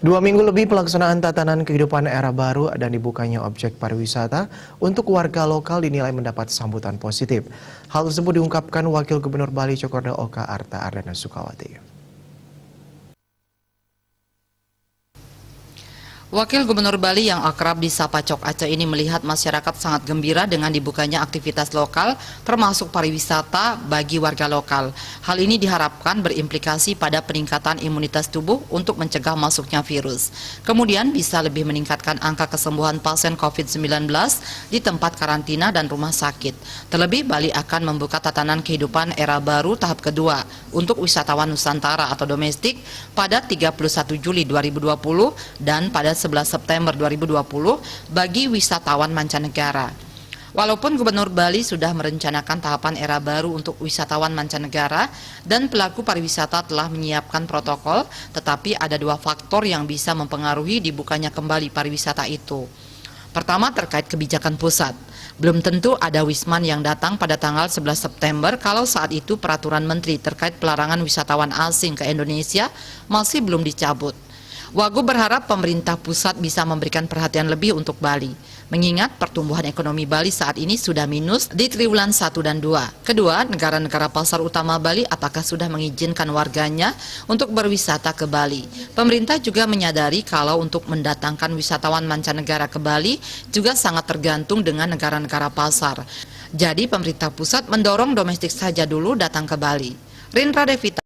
2 minggu lebih pelaksanaan tatanan kehidupan era baru dan dibukanya objek pariwisata untuk warga lokal dinilai mendapat sambutan positif. Hal tersebut diungkapkan Wakil Gubernur Bali Cokorda Oka Arta Ardana Sukawati. Wakil Gubernur Bali yang akrab disapa Cok Aceh ini melihat masyarakat sangat gembira dengan dibukanya aktivitas lokal termasuk pariwisata bagi warga lokal. Hal ini diharapkan berimplikasi pada peningkatan imunitas tubuh untuk mencegah masuknya virus. Kemudian bisa lebih meningkatkan angka kesembuhan pasien COVID-19 di tempat karantina dan rumah sakit. Terlebih Bali akan membuka tatanan kehidupan era baru tahap kedua untuk wisatawan Nusantara atau domestik pada 31 Juli 2020 dan pada 11 September 2020 bagi wisatawan mancanegara. Walaupun Gubernur Bali sudah merencanakan tahapan era baru untuk wisatawan mancanegara dan pelaku pariwisata telah menyiapkan protokol, tetapi ada dua faktor yang bisa mempengaruhi dibukanya kembali pariwisata itu. Pertama, terkait kebijakan pusat. Belum tentu ada wisman yang datang pada tanggal 11 September kalau saat itu peraturan menteri terkait pelarangan wisatawan asing ke Indonesia masih belum dicabut. Wagub berharap pemerintah pusat bisa memberikan perhatian lebih untuk Bali, mengingat pertumbuhan ekonomi Bali saat ini sudah minus di triwulan 1 dan 2. Kedua, negara-negara pasar utama Bali apakah sudah mengizinkan warganya untuk berwisata ke Bali. Pemerintah juga menyadari kalau untuk mendatangkan wisatawan mancanegara ke Bali juga sangat tergantung dengan negara-negara pasar. Jadi pemerintah pusat mendorong domestik saja dulu datang ke Bali. Rindra Devita